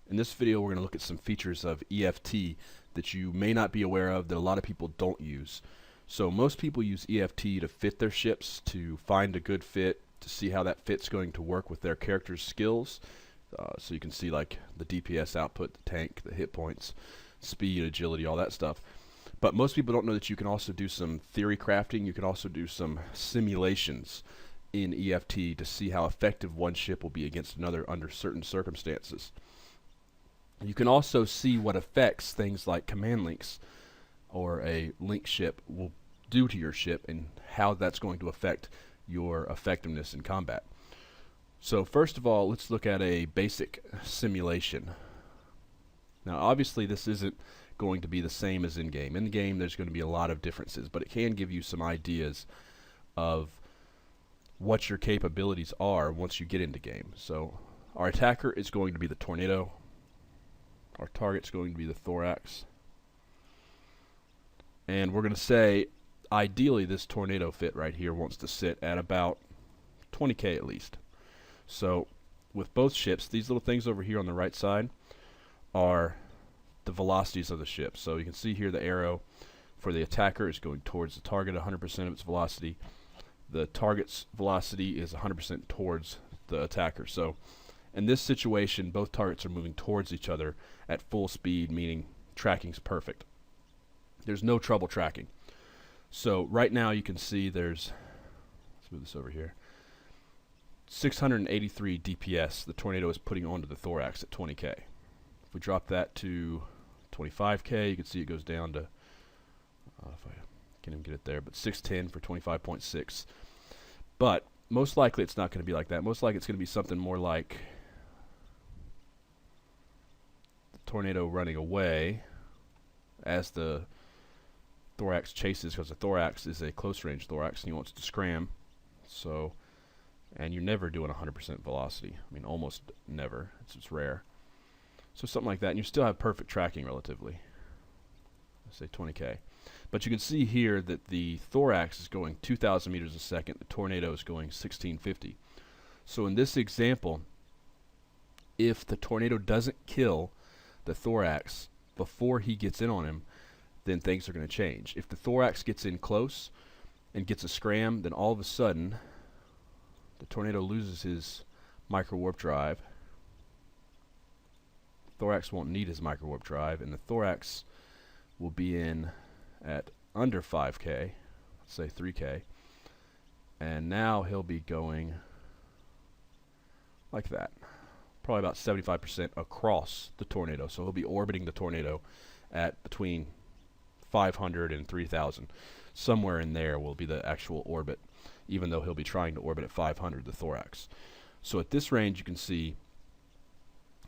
In this video, we're going to look at some features of EFT that you may not be aware of that a lot of people don't use. So most people use EFT to fit their ships, to find a good fit, to see how that fit's going to work with their character's skills. So you can see like the DPS output, the tank, the hit points, speed, agility, all that stuff. But most people don't know that you can also do some theory crafting. You can also do some simulations in EFT to see how effective one ship will be against another under certain circumstances. You can also see what effects things like command links or a link ship will do to your ship and how that's going to affect your effectiveness in combat. So first of all, let's look at a basic simulation. Now obviously this isn't going to be the same as in-game. In-game there's going to be a lot of differences, but it can give you some ideas of what your capabilities are once you get into game. So our attacker is going to be the tornado. Our target's going to be the thorax. And we're going to say, ideally, this tornado fit right here wants to sit at about 20k at least. So, with both ships, these little things over here on the right side are the velocities of the ship. So you can see here the arrow for the attacker is going towards the target at 100% of its velocity. The target's velocity is 100% towards the attacker. So in this situation, both targets are moving towards each other at full speed, meaning tracking's perfect. There's no trouble tracking. So right now you can see let's move this over here, 683 DPS the tornado is putting onto the thorax at 20k. If we drop that to 25k, you can see it goes down to, if I can't even get it there, but 610 for 25.6. But most likely it's not going to be like that. Most likely it's going to be something more like tornado running away as the thorax chases, because the thorax is a close range thorax and he wants to scram. So, and you're never doing 100% velocity. I mean, almost never. It's rare. So something like that, and you still have perfect tracking relatively. Let's say 20k. But you can see here that the thorax is going 2,000 meters a second. The tornado is going 1,650. So in this example, if the tornado doesn't kill the thorax before he gets in on him, then things are going to change. If the thorax gets in close and gets a scram, then all of a sudden the tornado loses his micro warp drive. Thorax won't need his micro warp drive, and the thorax will be in at under 5k, let's say 3k, and now he'll be going like that, probably about 75% across the tornado. So he'll be orbiting the tornado at between 500 and 3,000. Somewhere in there will be the actual orbit, even though he'll be trying to orbit at 500, the thorax. So at this range you can see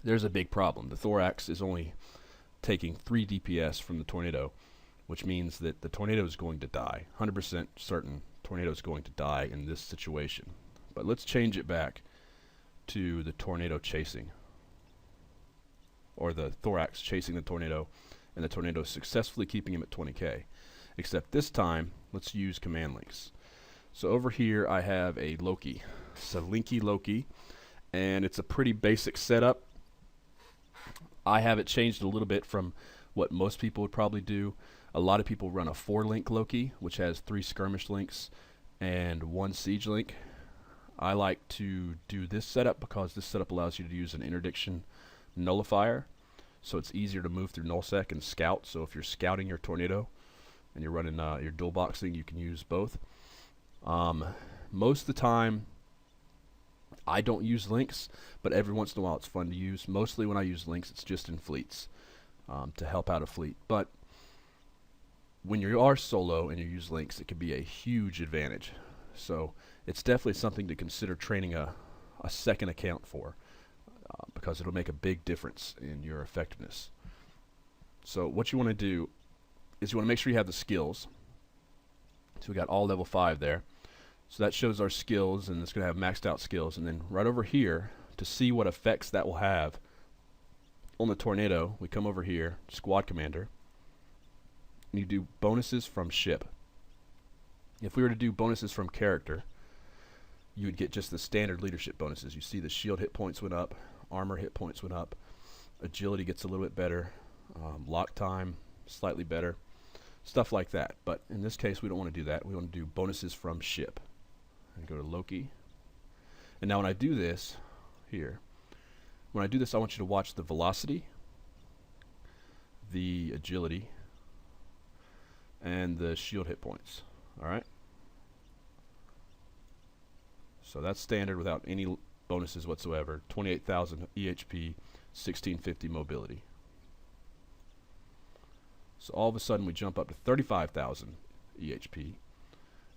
there's a big problem. The thorax is only taking 3 DPS from the tornado, which means that the tornado is going to die. 100% certain tornado is going to die in this situation. But let's change it back to the tornado chasing, or the thorax chasing the tornado, and the tornado successfully keeping him at 20k. Except this time, let's use command links. So over here I have a Loki, Salinky Loki, and it's a pretty basic setup. I have it changed a little bit from what most people would probably do. A lot of people run a 4-link Loki, which has 3 skirmish links and 1 siege link. I like to do this setup because this setup allows you to use an interdiction nullifier, so it's easier to move through nullsec and scout. So if you're scouting your tornado and you're running your dual boxing, you can use both. Most of the time I don't use links, but every once in a while it's fun to use. Mostly when I use links, it's just in fleets to help out a fleet. But when you are solo and you use links, it can be a huge advantage. So it's definitely something to consider training a second account for, because it'll make a big difference in your effectiveness. So what you want to do is you want to make sure you have the skills. So we got all level 5 there. So that shows our skills, and it's going to have maxed out skills. And then right over here, to see what effects that will have on the tornado, we come over here, Squad Commander, and you do bonuses from ship. If we were to do bonuses from character, you would get just the standard leadership bonuses. You see the shield hit points went up, armor hit points went up, agility gets a little bit better, lock time slightly better, stuff like that. But in this case, we don't want to do that. We want to do bonuses from ship. And go to Loki. And now when I do this here, when I do this, I want you to watch the velocity, the agility, and the shield hit points. Alright? So that's standard without any bonuses whatsoever. 28,000 EHP, 1650 mobility. So all of a sudden we jump up to 35,000 EHP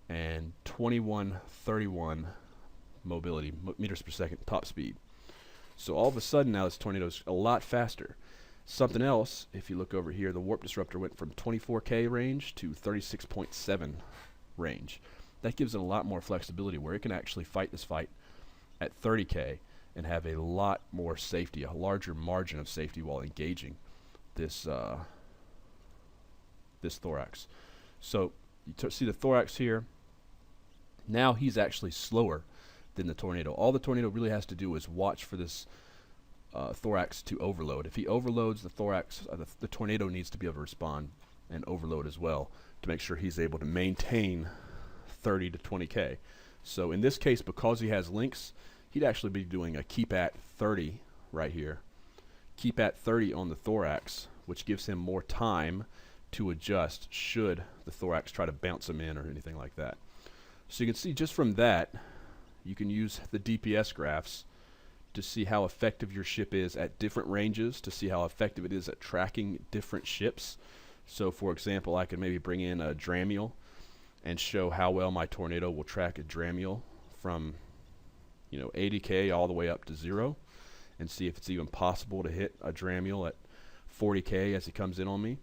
and 2131 mobility, meters per second, top speed. So all of a sudden now this tornado's a lot faster. Something else, if you look over here, the warp disruptor went from 24K range to 36.7 range. That gives it a lot more flexibility where it can actually fight this fight at 30K and have a lot more safety, a larger margin of safety while engaging this this thorax. So you see the thorax here. Now he's actually slower than the tornado. All the tornado really has to do is watch for this thorax to overload. If he overloads the thorax, the tornado needs to be able to respond and overload as well to make sure he's able to maintain 30 to 20K. So in this case, because he has links, he'd actually be doing a keep at 30 right here. Keep at 30 on the thorax, which gives him more time to adjust should the thorax try to bounce him in or anything like that. So you can see just from that, you can use the DPS graphs to see how effective your ship is at different ranges, to see how effective it is at tracking different ships. So for example, I could maybe bring in a Dramiel and show how well my tornado will track a Dramiel from 80K all the way up to 0, and see if it's even possible to hit a Dramiel at 40K as he comes in on me.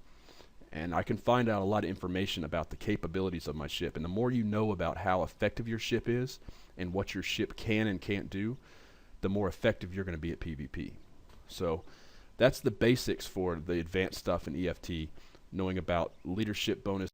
And I can find out a lot of information about the capabilities of my ship. And the more you know about how effective your ship is and what your ship can and can't do, the more effective you're going to be at PvP. So that's the basics for the advanced stuff in EFT, knowing about leadership bonus.